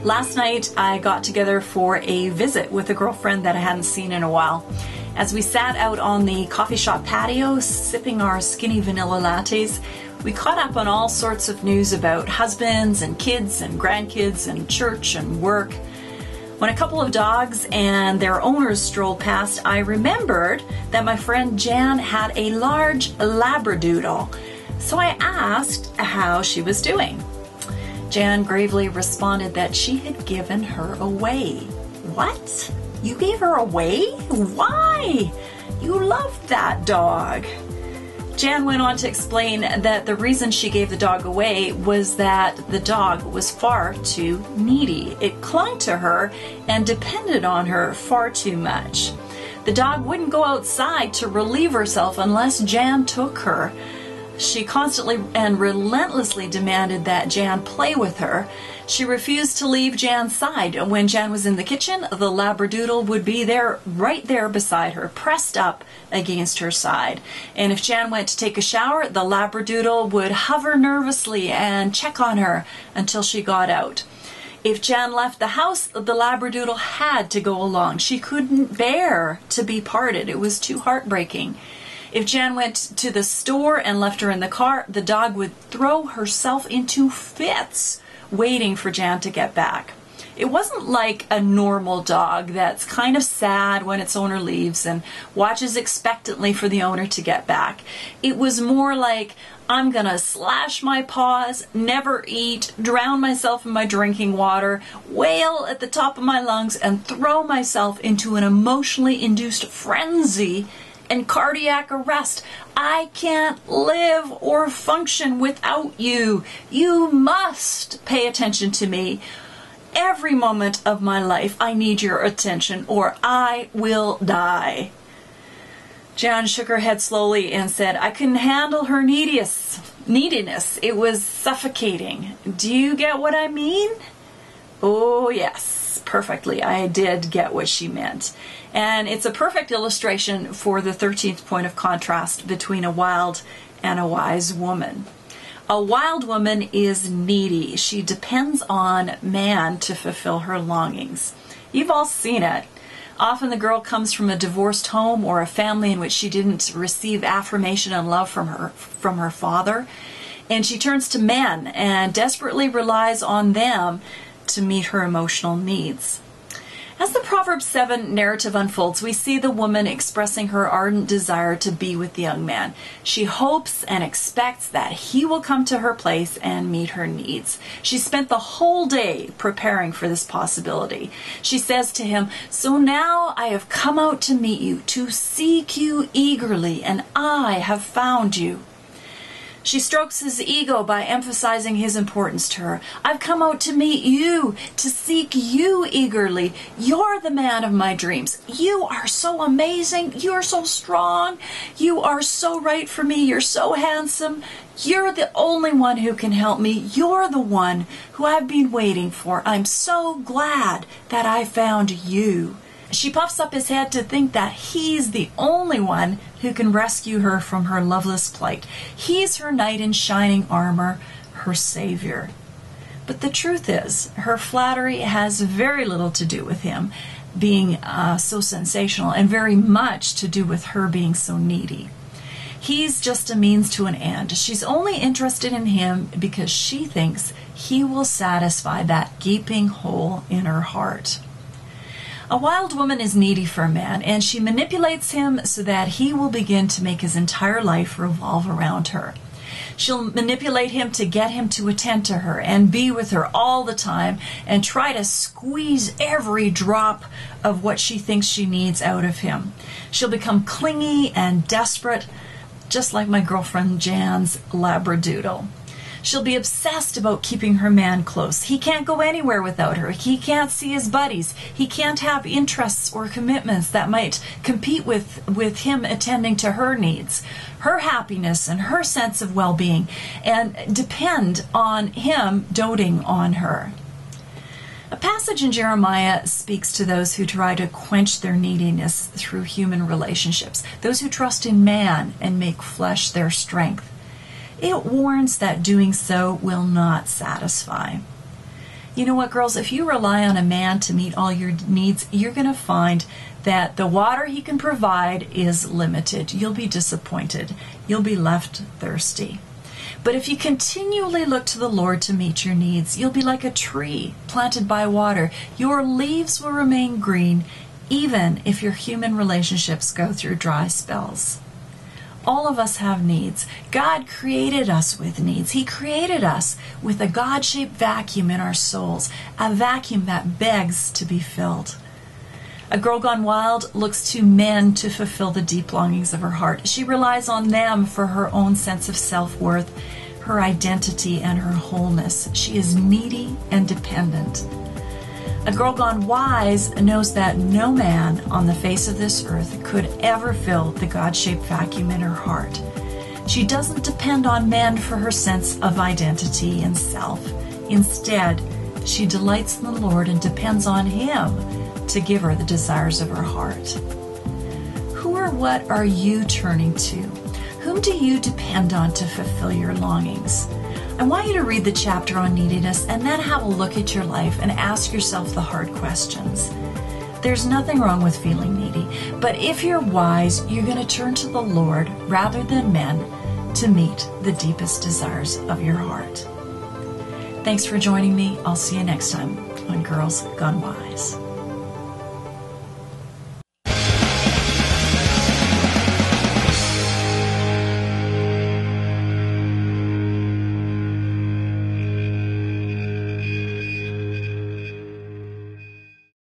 Last night I got together for a visit with a girlfriend that I hadn't seen in a while. As we sat out on the coffee shop patio sipping our skinny vanilla lattes, we caught up on all sorts of news about husbands and kids and grandkids and church and work. When a couple of dogs and their owners strolled past, I remembered that my friend Jan had a large Labradoodle. So I asked how she was doing. Jan gravely responded that she had given her away. What? You gave her away? Why? You loved that dog. Jan went on to explain that the reason she gave the dog away was that the dog was far too needy. It clung to her and depended on her far too much. The dog wouldn't go outside to relieve herself unless Jan took her. She constantly and relentlessly demanded that Jan play with her. She refused to leave Jan's side. When Jan was in the kitchen, the Labradoodle would be there, right there beside her, pressed up against her side. And if Jan went to take a shower, the Labradoodle would hover nervously and check on her until she got out. If Jan left the house, the Labradoodle had to go along. She couldn't bear to be parted. It was too heartbreaking. If Jan went to the store and left her in the car, the dog would throw herself into fits waiting for Jan to get back. It wasn't like a normal dog that's kind of sad when its owner leaves and watches expectantly for the owner to get back. It was more like, I'm gonna slash my paws, never eat, drown myself in my drinking water, wail at the top of my lungs, and throw myself into an emotionally induced frenzy and cardiac arrest. I can't live or function without you. You must pay attention to me. Every moment of my life, I need your attention or I will die. Jan shook her head slowly and said, I couldn't handle her neediness. It was suffocating. Do you get what I mean? Oh, yes, perfectly. I did get what she meant. And it's a perfect illustration for the 13th point of contrast between a wild and a wise woman. A wild woman is needy. She depends on man to fulfill her longings. You've all seen it. Often the girl comes from a divorced home or a family in which she didn't receive affirmation and love from her father. And she turns to men and desperately relies on them to meet her emotional needs. As the Proverbs 7 narrative unfolds, we see the woman expressing her ardent desire to be with the young man. She hopes and expects that he will come to her place and meet her needs. She spent the whole day preparing for this possibility. She says to him, so now I have come out to meet you, to seek you eagerly, and I have found you. She strokes his ego by emphasizing his importance to her. I've come out to meet you, to seek you eagerly. You're the man of my dreams. You are so amazing. You're so strong. You are so right for me. You're so handsome. You're the only one who can help me. You're the one who I've been waiting for. I'm so glad that I found you. She puffs up his head to think that he's the only one who can rescue her from her loveless plight. He's her knight in shining armor, her savior. But the truth is, her flattery has very little to do with him being so sensational and very much to do with her being so needy. He's just a means to an end. She's only interested in him because she thinks he will satisfy that gaping hole in her heart. A wild woman is needy for a man, and she manipulates him so that he will begin to make his entire life revolve around her. She'll manipulate him to get him to attend to her and be with her all the time and try to squeeze every drop of what she thinks she needs out of him. She'll become clingy and desperate, just like my girlfriend Jan's Labradoodle. She'll be obsessed about keeping her man close. He can't go anywhere without her. He can't see his buddies. He can't have interests or commitments that might compete with him attending to her needs, her happiness, and her sense of well-being, and depend on him doting on her. A passage in Jeremiah speaks to those who try to quench their neediness through human relationships, those who trust in man and make flesh their strength. It warns that doing so will not satisfy. You know what, girls? If you rely on a man to meet all your needs, you're going to find that the water he can provide is limited. You'll be disappointed. You'll be left thirsty. But if you continually look to the Lord to meet your needs, you'll be like a tree planted by water. Your leaves will remain green, even if your human relationships go through dry spells. All of us have needs. God created us with needs. He created us with a God-shaped vacuum in our souls, a vacuum that begs to be filled. A girl gone wild looks to men to fulfill the deep longings of her heart. She relies on them for her own sense of self-worth, her identity, and her wholeness. She is needy and dependent. A girl gone wise knows that no man on the face of this earth could ever fill the God-shaped vacuum in her heart. She doesn't depend on men for her sense of identity and self. Instead, she delights in the Lord and depends on Him to give her the desires of her heart. Who or what are you turning to? Whom do you depend on to fulfill your longings? I want you to read the chapter on neediness and then have a look at your life and ask yourself the hard questions. There's nothing wrong with feeling needy, but if you're wise, you're going to turn to the Lord rather than men to meet the deepest desires of your heart. Thanks for joining me. I'll see you next time on Girls Gone Wise.